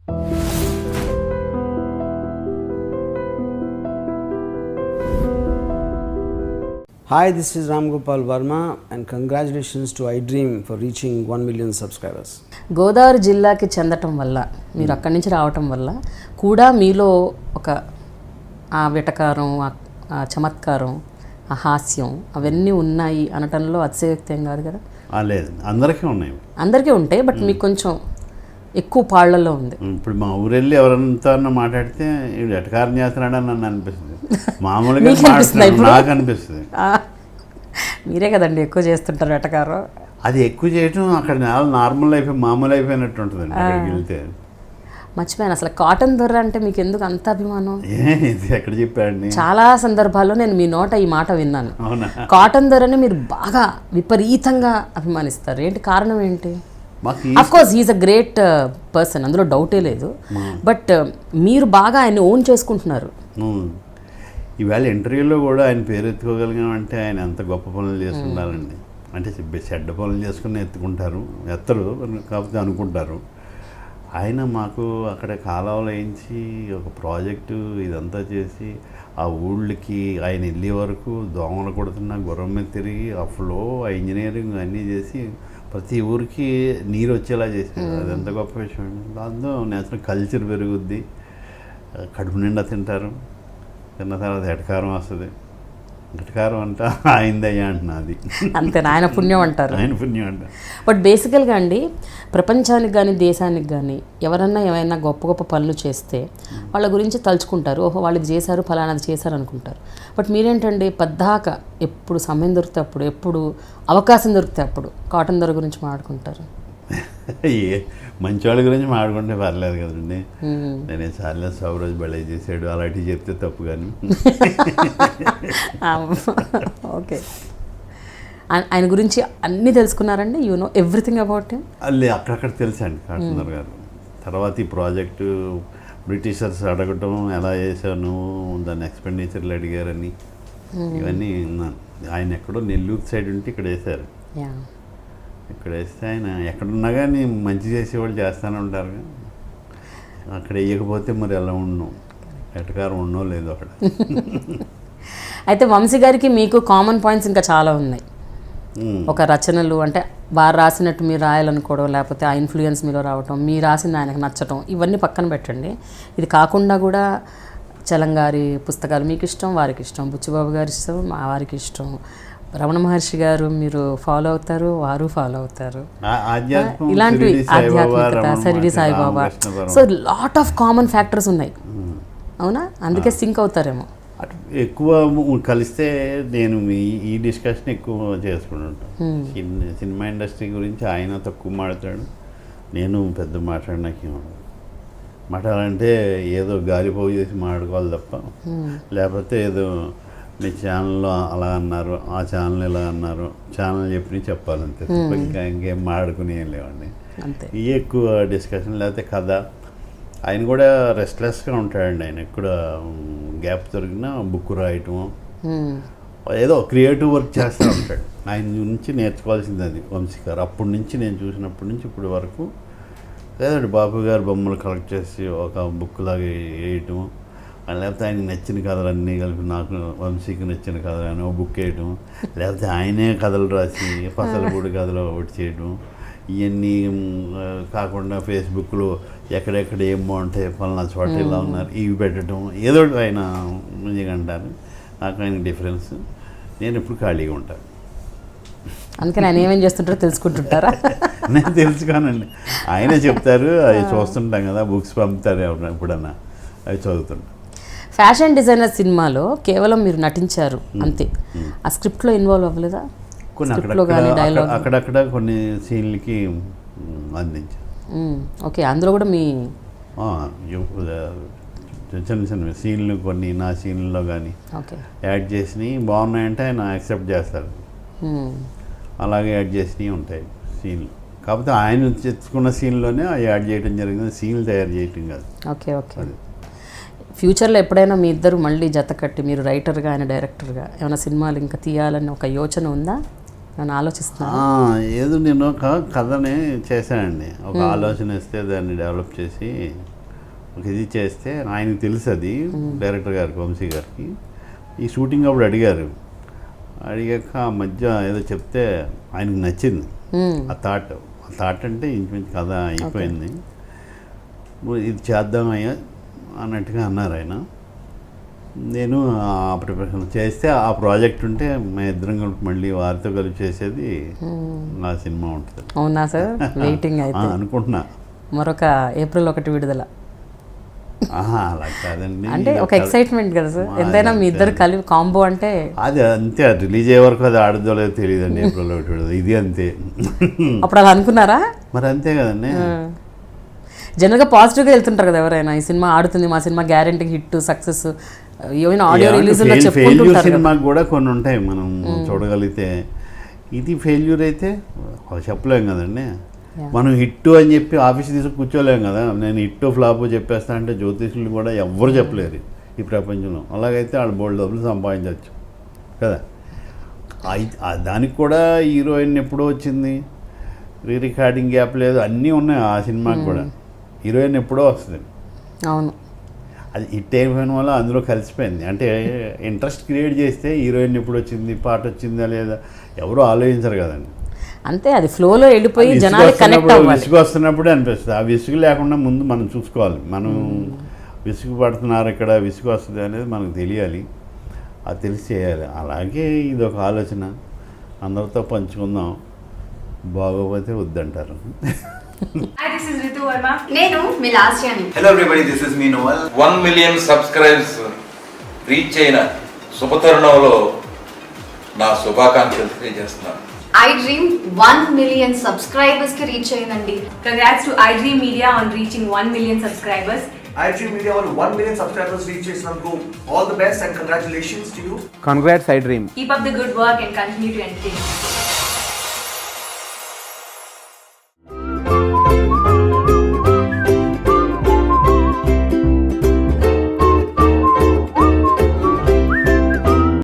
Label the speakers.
Speaker 1: Hi, this is Ram Gopal Verma and congratulations to iDream for reaching 1 million subscribers.
Speaker 2: Godavari జిల్లాకి చెందటం వల్ల మీరు అక్కడి నుంచి రావటం వల్ల కూడా మీలో ఒక ఆ వెటకారం, ఆ చమత్కారం, ఆ హాస్యం అవన్నీ ఉన్నాయి అనటంలో అతిశయోక్తి ఏం కాదు కదా?
Speaker 3: లేదు, అందరికీ ఉన్నాయి.
Speaker 2: అందరికీ ఉంటాయి, బట్ మీకు కొంచెం ఎక్కువ పాళ్లలో ఉంది.
Speaker 3: ఇప్పుడు మా ఊరెళ్ళి ఎవరంతా మాట్లాడితే వీడు ఎటకారం చేస్తున్నాడని నన్ను అనిపిస్తుంది. మామూలుగా నాకు అనిపిస్తుంది.
Speaker 2: మీరే కదండి ఎక్కువ చేస్తుంటారు ఎటకారం.
Speaker 3: అది ఎక్కువ చేయటం అక్కడ నార్మల్ లైఫ్, మామూలు అయిపోయినట్టు ఉంటుందండి అక్కడికి వెళ్తే.
Speaker 2: మర్చిపోయాను, అసలు కాటన్ దొర అంటే మీకు ఎందుకు అంత అభిమానం?
Speaker 3: ఇది ఎక్కడ చెప్పాడు?
Speaker 2: చాలా సందర్భాల్లో నేను మీ నోట ఈ మాట విన్నాను. కాటన్ దొరని మీరు బాగా విపరీతంగా అభిమానిస్తారు. ఏంటి కారణం ఏంటి? Of course he is a great person, అందులో డౌటే లేదు. బట్ మీరు బాగా ఆయన్ని ఓన్ చేసుకుంటున్నారు.
Speaker 3: ఈవేళ ఇంటర్వ్యూలో కూడా ఆయన పేరు ఎత్తుకోగలిగామంటే ఆయన ఎంత గొప్ప పనులు చేస్తుండాలండి. అంటే చెడ్డ పనులు చేసుకుని ఎత్తరు కాకపోతే అనుకుంటారు. ఆయన మాకు అక్కడ కాలువలు వేయించి ఒక ప్రాజెక్టు ఇదంతా చేసి ఆ ఊళ్ళకి ఆయన వెళ్ళే వరకు దోమలు కొడుతున్నా గుర్రం మీద తిరిగి ఆ ఫ్లో, ఆ ఇంజనీరింగ్ అన్నీ చేసి ప్రతి ఊరికి నీరు వచ్చేలా చేశారు. అది ఎంత గొప్ప విషయం అండి. దాంతో నేచురల్ కల్చర్ పెరుగుద్ది, కడుపు నిండా తింటారు. తిన్న తర్వాత ఎటకారం వస్తుంది. ఎటకారం అంట ఆయనదయ్యా అంటున్నది
Speaker 2: అంతే, ఆయన పుణ్యం అంటారు.
Speaker 3: ఆయన పుణ్యం అంటారు.
Speaker 2: బట్ బేసికల్గా అండి, ప్రపంచానికి కానీ దేశానికి కానీ ఎవరన్నా ఏమైనా గొప్ప గొప్ప పనులు చేస్తే వాళ్ళ గురించి తలుచుకుంటారు. ఓహో వాళ్ళు ఇది చేశారు, ఫలానాది చేశారు అనుకుంటారు. బట్ మీరేంటండి పద్దాక ఎప్పుడు సమయం దొరికితే అప్పుడు, ఎప్పుడు అవకాశం దొరికితే అప్పుడు కాటన్ దొర గురించి మాట్లాడుకుంటారు.
Speaker 3: మంచి వాళ్ళ గురించి మాట్లాడుకుంటే పర్లేదు కదండి. నేనే చాలా సౌరోజ్ బలే చేసాడు అలాంటివి చెప్తే తప్పు. కానీ
Speaker 2: ఓకే, ఆయన గురించి అన్నీ తెలుసుకున్నారండి? You know everything about him?
Speaker 3: అక్కడక్కడ తెలుసండి కాటన్ గారు. తర్వాత ఈ ప్రాజెక్టు బ్రిటిషర్స్ అడగటం, ఎలా చేశాను, దాన్ని ఎక్స్పెండిచర్లు అడిగారని ఇవన్నీ విన్నాను. ఆయన ఎక్కడో నెల్లూరు సైడ్ ఉంటే ఇక్కడ వేశారు. ఇక్కడ వేస్తే ఆయన ఎక్కడున్నా కానీ మంచి చేసేవాళ్ళు చేస్తూనే ఉంటారు. అక్కడ వేయకపోతే మరి ఎలా ఉన్నాం, ఎటకారం ఉన్నో లేదో అక్కడ.
Speaker 2: అయితే వంశీ గారికి మీకు కామన్ పాయింట్స్ ఇంకా చాలా ఉన్నాయి. ఒక రచనలు అంటే వారు రాసినట్టు మీరు రాయాలనుకోవడం, లేకపోతే ఆ ఇన్ఫ్లుయెన్స్ మీలో రావటం, మీరు రాసింది ఆయనకు నచ్చటం, ఇవన్నీ పక్కన పెట్టండి. ఇది కాకుండా కూడా చలంగారి పుస్తకాలు మీకు ఇష్టం, వారికి ఇష్టం. బుచ్చిబాబు గారి ఇష్టం, మా వారికి ఇష్టం. రమణ మహర్షి గారు మీరు ఫాలో అవుతారు, వారు ఫాలో అవుతారు. ఇలాంటివి ఆధ్యాత్మికత, Shirdi Saibaba. So lot of common factors ఉన్నాయి, అవునా? అందుకే సింక్ అవుతారేమో.
Speaker 3: ఎక్కువ కలిస్తే నేను ఈ డిస్కషన్ ఎక్కువ చేసుకుంటుంటాను. సినిమా ఇండస్ట్రీ గురించి ఆయన తక్కువ మాట్లాడతాడు, నేను పెద్ద మాట్లాడాలంటే ఏదో గాలిపోగు చేసి మాట్లాడుకోవాలి తప్ప, లేకపోతే ఏదో మీ ఛానల్లో అలా అన్నారు, ఆ ఛానల్ ఇలా అన్నారు, ఛానల్ చెప్పి చెప్పాలంతే. ఇంకేం మాట్లాడుకుని ఏం లేవండి. ఇవి ఎక్కువ డిస్కషన్. లేకపోతే కథ. ఆయన కూడా రెస్ట్లెస్గా ఉంటాడండి. ఆయన ఎక్కడ గ్యాప్ దొరికినా బుక్ రాయటం, ఏదో క్రియేటివ్ వర్క్ చేస్తూ ఉంటాడు. ఆయన నుంచి నేర్చుకోవాల్సింది అది వంశీ గారు. అప్పటి నుంచి నేను చూసినప్పటి నుంచి ఇప్పటి వరకు లేదంటే బాబు గారు బొమ్మలు కలెక్ట్ చేసి ఒక బుక్ లాగా వేయటం, లేకపోతే ఆయనకి నచ్చిన కథలన్నీ కలిపి నాకు వంశీకి నచ్చిన కథలని ఒక బుక్ వేయటం, లేకపోతే ఆయనే కథలు రాసి పసలపూడి కథలు ఒకటి చేయటం, ఇవన్నీ కాకుండా ఫేస్బుక్లో ఎక్కడెక్కడ ఏం బాగుంటాయి, పలానా చోట ఇలా ఉన్నారు ఇవి పెట్టడం, ఏదో ఆయన మంచిగా అంటారు. నాకు ఆయనకి డిఫరెన్స్. నేను ఎప్పుడు ఖాళీగా ఉంటాను.
Speaker 2: అందుకని ఆయన ఏమేం చేస్తుంటారో తెలుసుకుంటుంటారా?
Speaker 3: నేను తెలుసుకోనండి, ఆయనే చెప్తారు, అవి చూస్తుంటాం కదా, బుక్స్ పంపుతారు ఎప్పుడన్నా, అవి చదువుతుంటాం.
Speaker 2: ఫ్యాషన్ డిజైనర్ సినిమాలో కేవలం మీరు నటించారు అంతే, ఆ స్క్రిప్ట్లో ఇన్వాల్వ్ అవ్వలేదా?
Speaker 3: అక్కడక్కడ కొన్ని సీన్లకి అందించారు.
Speaker 2: ఓకే, అందులో కూడా మీ
Speaker 3: చిన్న చిన్న సీన్లు కొన్ని నా సీన్లలో కానీ యాడ్ చేసినవి బాగున్నాయంటే ఆయన యాక్సెప్ట్ చేస్తారు. అలాగే యాడ్ చేసినవి ఉంటాయి సీన్లు. కాకపోతే ఆయన తెచ్చుకున్న సీన్లోనే యాడ్ చేయడం జరిగింది, సీన్లు తయారు చేయటం కాదు.
Speaker 2: Okay okay. ఫ్యూచర్లో ఎప్పుడైనా మీ ఇద్దరు మళ్ళీ జత కట్టి, మీరు రైటర్గా ఆయన డైరెక్టర్గా ఏమైనా సినిమాలు ఇంకా తీయాలని ఒక యోచన ఉందా? నేను ఆలోచిస్తున్నాను.
Speaker 3: ఏదో నేను ఒక కథని చేశానండి, ఒక ఆలోచన ఇస్తే దాన్ని డెవలప్ చేసి ఒక ఇది చేస్తే ఆయనకి తెలుసు అది డైరెక్టర్ గారికి, వంశీ గారికి. ఈ షూటింగ్ అప్పుడు అడిగారు. అడిగాక ఆ మధ్య ఏదో చెప్తే ఆయనకు నచ్చింది ఆ థాట్ అంటే ఇంచుమించు కథ అయిపోయింది. ఇది చేద్దామయ్యా అన్నట్టుగా అన్నారు ఆయన. నేను ఆ ప్రిపరేషన్ చేస్తే ఆ ప్రాజెక్ట్ ఉంటే మా ఇద్దరం కలిపి మళ్ళీ వారితో కలిపి చేసేది నా సినిమా ఉంటుంది.
Speaker 2: అవునా సార్? వెయిటింగ్ అయితే
Speaker 3: అనుకుంటున్నా.
Speaker 2: మరొక ఏప్రిల్ 1 విడుదల
Speaker 3: అలా కాదండి,
Speaker 2: అంటే ఒక ఎక్సైట్మెంట్ కదా సార్. ఎంతైనా మీ ఇద్దరు కలిపి కాంబో అంటే
Speaker 3: అది అంతే. రిలీజ్ అయ్యే వరకు అది ఆడదో లేదో తెలియదండి. ఏప్రిల్ 1 ఇది అంతే.
Speaker 2: అప్పుడు అలా అనుకున్నారా?
Speaker 3: మరి అంతే కదండి.
Speaker 2: జనరల్గా పాజిటివ్గా వెళ్తుంటారు కదా ఎవరైనా, ఈ సినిమా ఆడుతుంది, మా సినిమా గ్యారెంటీ హిట్ సక్సెస్, ఏమైనా ఆడియో రిలీజ్
Speaker 3: ఫెయిల్యూర్ సినిమాకి కూడా కొన్ని ఉంటాయి మనం చూడగలిగితే. ఇది ఫెయిల్యూర్ అయితే చెప్పలేం కదండి. మనం హిట్ అని చెప్పి ఆఫీస్ తీసుకు కూర్చోలేం కదా. నేను హిట్ ఫ్లాప్ చెప్పేస్తా అంటే జ్యోతిష్యులు కూడా ఎవ్వరు చెప్పలేరు ఈ ప్రపంచంలో. అలాగైతే వాళ్ళు బోల్డ్ డబ్బులు సంపాదించవచ్చు కదా. దానికి కూడా హీరోయిన్ ఎప్పుడో వచ్చింది, రీ రికార్డింగ్ గ్యాప్ లేదు, అన్నీ ఉన్నాయి ఆ సినిమాకి కూడా. హీరోయిన్ ఎప్పుడో వస్తుంది.
Speaker 2: అవును,
Speaker 3: అది హిట్ అయిపోయిన వల్ల అందులో కలిసిపోయింది. అంటే ఇంట్రెస్ట్ క్రియేట్ చేస్తే హీరోయిన్ ఎప్పుడు వచ్చింది, పాట వచ్చిందా లేదా ఎవరు ఆలోచించరు కదండి.
Speaker 2: అంతే, అది ఫ్లోలో వెళ్ళిపోయి జనాలు కనెక్ట్ అవ్వాలి.
Speaker 3: విసుగు వస్తున్నప్పుడే అనిపిస్తుంది. ఆ విసుగు లేకుండా ముందు మనం చూసుకోవాలి. మనం విసుగు పడుతున్నారు ఇక్కడ, విసుగు వస్తుంది అనేది మనకు తెలియాలి. అది తెలిసి చేయాలి. అలాగే ఇది ఒక ఆలోచన, అందరితో పంచుకుందాం, బాగోపోతే వద్దంటారు.
Speaker 4: Hi, this is Ritu Verma.
Speaker 5: నేను మీ లాస్యాని.
Speaker 6: Hello everybody, this is me Noel.
Speaker 7: 1 million subscribes reach అయిన శుభతరుణంలో నా శుభాకాంక్షలు తెలియజేస్తున్నాను.
Speaker 5: ఐ డ్రీమ్ 1 million సబ్స్క్రైబర్స్ కి రీచ్ అయిందండి.
Speaker 4: Congrats to iDream Media on reaching 1 million subscribers.
Speaker 6: iDream Media వాళ్ళు 1 million subscribers reach చేసినందుకు all the best and congratulations to you.
Speaker 1: Congrats, I Dream.
Speaker 4: Keep up the good work and continue to entertain.